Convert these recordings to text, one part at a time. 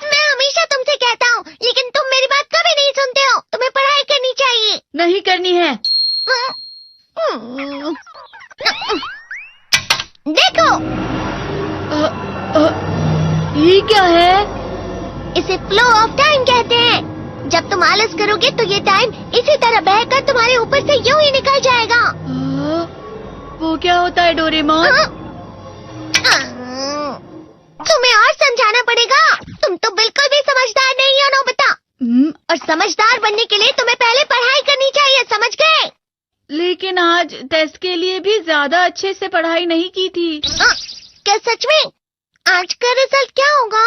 मैं हमेशा तुमसे कहता हूँ, लेकिन तुम मेरी बात कभी नहीं सुनते हो। तुम्हें पढ़ाई करनी चाहिए। नहीं करनी है। देखो, ये क्या है? इसे फ्लो ऑफ टाइम कहते हैं। जब तुम आलस करोगे तो ये टाइम इसी तरह बहकर तुम्हारे ऊपर से यूं ही निकल जाएगा। वो क्या होता है डोरेमोन? तुम्हें और समझाना पड़ेगा। तुम तो बिल्कुल भी समझदार नहीं हो नोबिता। और समझदार बनने के लिए तुम्हें पहले पढ़ाई करनी चाहिए, समझ गए? लेकिन आज टेस्ट के लिए भी ज्यादा अच्छे से पढ़ाई नहीं की थी। क्या सच में? आज का रिजल्ट क्या होगा?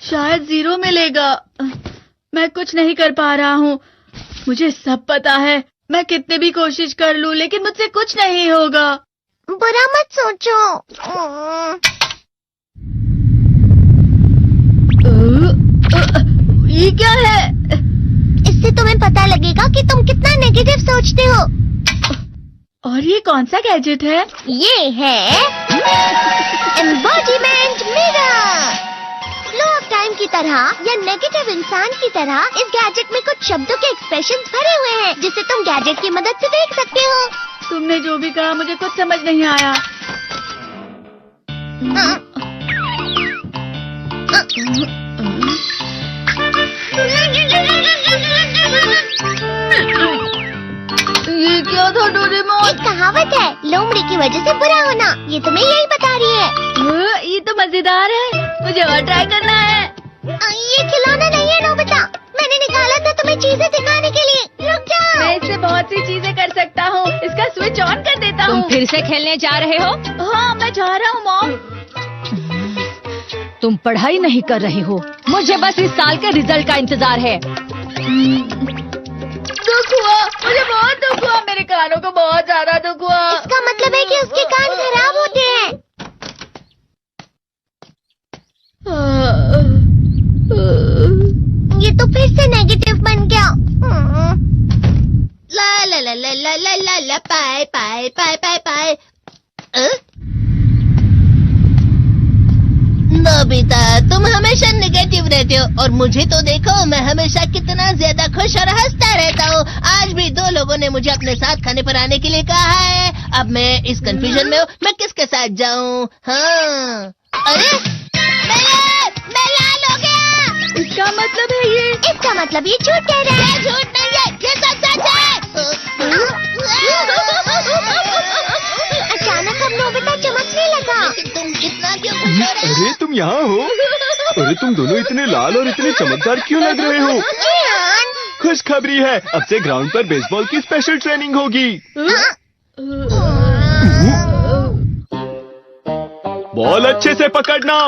शायद 0 मिलेगा। मैं कुछ नहीं कर पा रहा हूँ। मुझे सब पता है। मैं कितने भी कोशिश कर लूँ, लेकिन मुझसे कुछ नहीं होगा। बुरा मत सोचो। ये क्या है? इससे तुम्हें पता लगेगा कि तुम कितना नेगेटिव सोचते हो। और ये कौन सा गैजेट है? ये है embodiment mirror. Flow of time की तरह या नेगेटिव इंसान की तरह इस गैजेट में कुछ शब्दों के एक्सप्रेशंस भरे हुए हैं, जिसे तुम गैजेट की मदद से देख सकते हो। तुमने जो भी कहा मुझे कुछ समझ नहीं आया। ये क्या था डोरेमोन? एक कहावत है, लोमड़ी की वजह से बुरा होना। ये तुम्हें यही बता रही है। ये तो मजेदार है। मुझे और ट्राई करना है। ये खिलौना नहीं है नोबिता। मैंने निकाला था तुम्हें चीजें दिखाने के लिए। रुक जाओ। मैं इससे बहुत सी चीजें कर सकता हूँ। इसका स्विच ऑन कर देता हूँ। तुम फिर से खेलने जा रहे हो? हाँ, मैं जा रहा हूँ मॉम। तुम पढ़ाई नहीं कर रही हो। मुझे बस इस साल के रिजल्ट का इंतजार है। दुख हुआ, मुझे बहुत दुख हुआ। मेरे कानों को बहुत ज्यादा दुख हुआ। इसका मतलब है कि उसके कान खराब होते हैं। ये तो फिर से नेगेटिव बन गया। ला ला ला ला ला ला ला ला पाए पाए पाए पाए पाए। नोबिता, तुम हमेशा नेगेटिव रहते हो और मुझे तो देखो, मैं हमेशा कितना ज्यादा खुश और हंसता रहता हूँ। आज भी 2 लोगों ने मुझे अपने साथ खाने पर आने के लिए कहा है। अब मैं इस कंफ्यूजन में हूँ, मैं किसके साथ जाऊँ? हाँ, अरे मैं लाल हो गया। इसका मतलब है ये? इसका मतलब ये झूठ कह रहा है। झूठ नहीं है, ये सच है। अचानक अब नोबिता चमकने लगा। तुम इतना क्यों खुश हो रहे हो? अरे तुम यहाँ हो? अरे तुम दोनों इतने लाल और इतने चमकदार क्यों लग रहे हो? खुशखबरी है, अब से ग्राउंड पर बेसबॉल की स्पेशल ट्रेनिंग होगी। बॉल अच्छे से पकड़ना।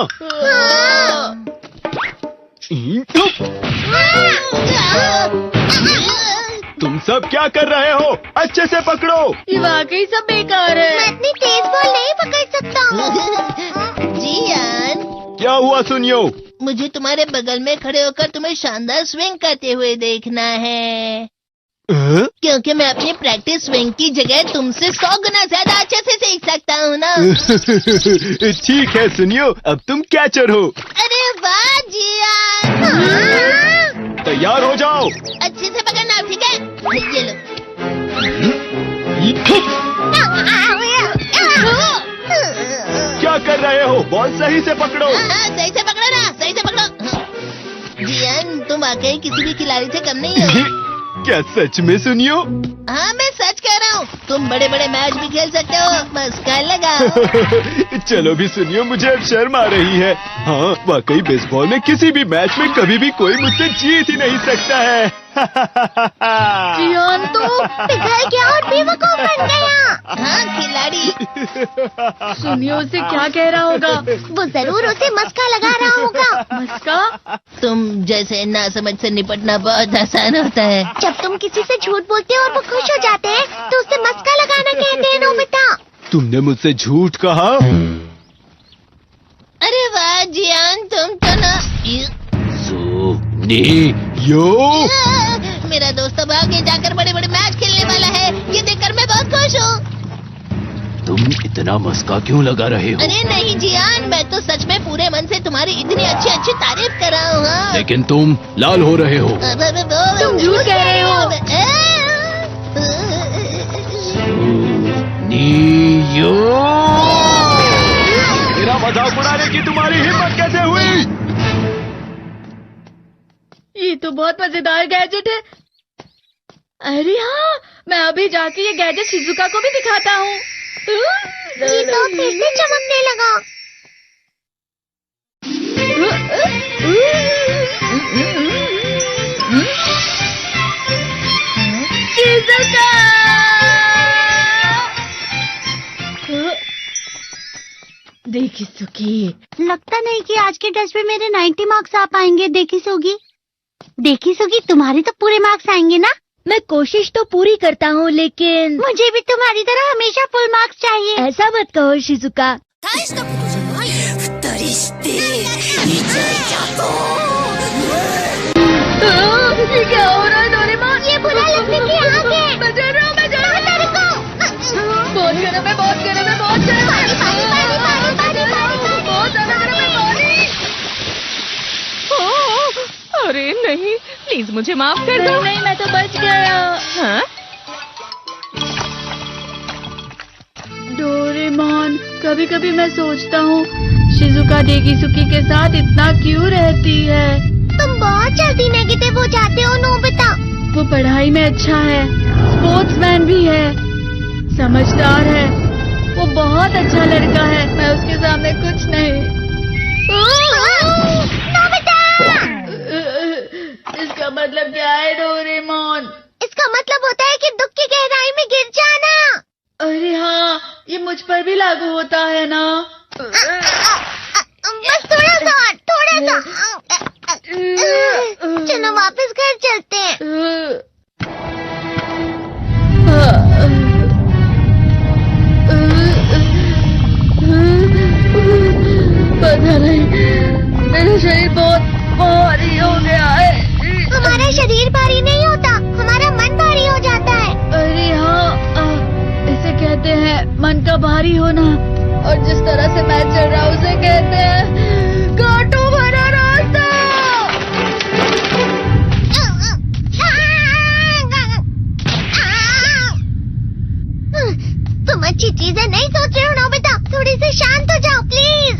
तुम सब क्या कर रहे हो? अच्छे से पकड़ो। ये वाकई सब बेकार मैं है। इतनी तेज बॉल नहीं पकड़ सकता हूँ। जियान, क्या हुआ सुनियो? मुझे तुम्हारे बगल में खड़े होकर तुम्हें शानदार स्विंग करते हुए देखना है। क्योंकि मैं अपनी प्रैक्टिस स्विंग की जगह तुमसे 100 गुना ज्यादा अच्छे से सीख सकता हूँ ना। ठीक है सुनियो, अब तुम कैचर हो। अरे वाह जियान। तैयार हो जाओ। अच्छे से पकड़ना, ठीक है? ये लो। क्या कर रहे हो? बॉल सही से पकड़ो। सही से पकड़ो ना, सही से पकड़ो। जियान, तुम वाकई किसी भी खिलाड़ी से कम नहीं हो। क्या सच में सुनियो? हाँ, मैं सच कह रहा हूँ। तुम बड़े बड़े मैच भी खेल सकते हो, बस कर लगाओ। चलो भी सुनियो, मुझे अब शर्म आ रही है। हाँ, वाकई बेसबॉल में किसी भी मैच में कभी भी कोई मुझसे जीत ही नहीं सकता है। जियान तो पिघल गया और बेवकूफ बन गया। हाँ, खिलाड़ी। सुनियो से क्या कह रहा होगा? वो जरूर उसे मस्का लगा रहा होगा। मस्का? तुम जैसे नासमझ से निपटना बहुत आसान होता है। जब तुम किसी से झूठ बोलते हो और वो खुश हो जाते हैं, तो उसे मस्का लगाना कहते हैं नोबिता। तुमने मुझसे झूठ कहा? अरे वाह जियान, तुम तो ना। यो, मेरा दोस्त अब आगे जाकर बड़े बड़े मैच खेलने वाला है। ये देखकर मैं बहुत खुश हूँ। तुम इतना मस्का क्यों लगा रहे हो? अरे नहीं जियान, मैं तो सच में पूरे मन से तुम्हारी इतनी अच्छी अच्छी तारीफ कर रहा हूँ। हाँ। लेकिन तुम लाल हो रहे हो। तुम झूठ कह रहे हो। नियो! मेरा मजाक उड़ाने की तुम्हारी हिम्मत कैसे हुई? ये तो बहुत मजेदार गैजेट है। अरे हाँ, मैं अभी जाके ये गैजेट शिजुका को भी दिखाता हूँ। ये तो फिर से चमकने लगा। शिजुका! देखी सुकी, लगता नहीं कि आज के टेस्ट में मेरे 90 मार्क्स आ पाएंगे। देखी सोगी तुम्हारे तो पूरे मार्क्स आएंगे ना? मैं कोशिश तो पूरी करता हूँ, लेकिन मुझे भी तुम्हारी तरह हमेशा फुल मार्क्स चाहिए। ऐसा मत कहो शिजुका। ये क्या हो रहा है डोरेमोन? ये बुरा लगने की आग है। मैं डर रहा हूँ, मैं डर रहा हूँ। बहुत गर्म है, बहुत गर्म है, बहुत गर्म है। बहुत ज्यादा गर्म है पानी। अरे नहीं, प्लीज मुझे माफ कर दो। नहीं, मैं तो बच गया। हाँ? डोरेमोन, कभी कभी मैं सोचता हूँ शिजुका डेगिसुकी के साथ इतना क्यों रहती है। तुम बहुत जल्दी नेगेटिव हो जाते हो नोबिता। वो पढ़ाई में अच्छा है, स्पोर्ट्समैन भी है, समझदार है, वो बहुत अच्छा लड़का है। मैं उसके सामने कुछ नहीं। नोबिता! इसका मतलब क्या है डोरेमोन? इसका मतलब होता है कि दुख की गहराई में गिर जाना। अरे हाँ, ये मुझ पर भी लागू होता है ना। बस थोड़ा सा। चलो वापस घर चलते हैं। पता नहीं, मेरा शरीर बहुत भारी हो गया है। हमारा शरीर भारी नहीं होता, हमारा मन भारी हो जाता है। अरे हाँ, इसे कहते हैं मन का भारी होना। और जिस तरह से मैं चल रहा हूँ उसे कहते हैं कांटों भरा रास्ता। तुम अच्छी चीजें नहीं सोच रहे हो नोबिता। थोड़ी सी शांत हो जाओ प्लीज।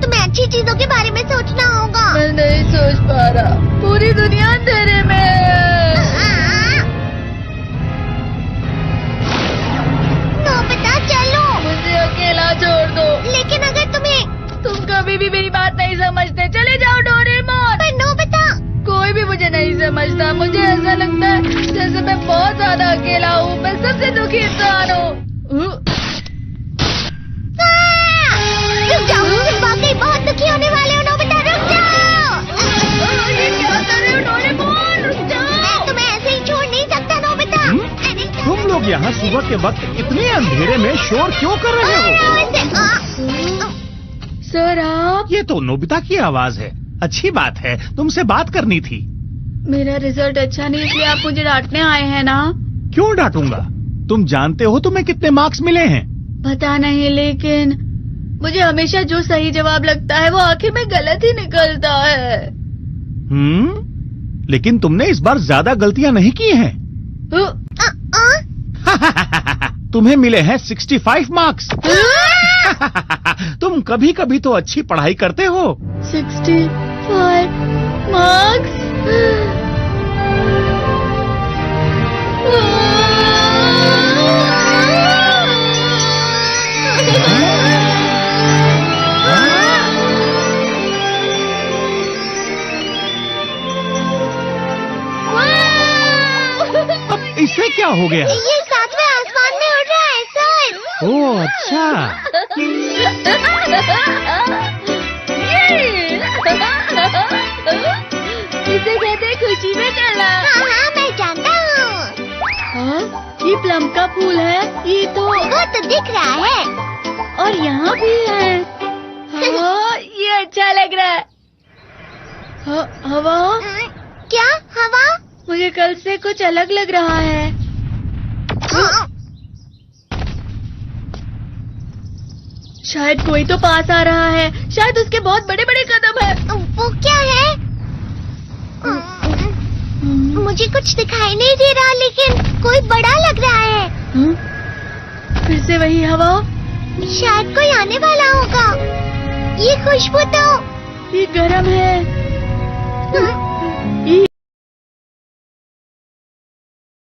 तुम्हें अच्छी चीजों के बारे में सोचना होगा। मैं नहीं सोच पा रहा, पूरी दुनिया अंधेरे में है। नोबिता चलो। मुझे अकेला छोड़ दो। लेकिन अगर तुम कभी भी मेरी बात नहीं समझते, चले जाओ डोरेमोन। पर नोबिता। कोई भी मुझे नहीं समझता। मुझे ऐसा लगता है जैसे मैं बहुत ज्यादा अकेला हूँ। मैं सबसे दुखी इंसान हूँ। रुक जाओ, तुम वाकई बहुत दुखी होने वाले हो नोबिता। रुक जाओ। ये क्या कर रहे हो डोरेमोन? रुक जाओ। मैं तुम्हें ऐसे ही छोड़ नहीं सकता नोबिता। अरे तुम लोग यहाँ सुबह के वक्त इतने अंधेरे में शोर क्यों कर रहे हो? सर आप? ये तो नोबिता की आवाज है। अच्छी बात है, तुमसे बात करनी थी। मेरा रिजल्ट अच्छा नहीं, इसलिए आप मुझे डांटने आए हैं ना? क्यों डांटूंगा? तुम जानते हो तुम्हें कितने मार्क्स मिले हैं? पता नहीं, लेकिन मुझे हमेशा जो सही जवाब लगता है वो आखिर में गलत ही निकलता है। लेकिन तुमने इस बार ज्यादा गलतियां नहीं की हैं। तुम्हें मिले हैं 65 मार्क्स। तुम कभी कभी तो अच्छी पढ़ाई करते हो। 65 मार्क्स? अब इससे क्या हो गया? ये सातवें आसमान में उड़ रहा है सर। ओह अच्छा। इसे कहते हैं खुशी में चला। हाँ मैं जानता हूँ। हाँ, ये प्लम का फूल है। ये तो वो तो दिख रहा है। और यहाँ भी है। हाँ, ये अच्छा लग रहा है। हवा? क्या हवा? मुझे कल से कुछ अलग लग रहा है। शायद कोई तो पास आ रहा है। शायद उसके बहुत बड़े बड़े कदम है। वो क्या है? मुझे कुछ दिखाई नहीं दे रहा, लेकिन कोई बड़ा लग रहा है। फिर से वही हवा। शायद कोई आने वाला होगा। ये खुशबू तो ये गर्म है।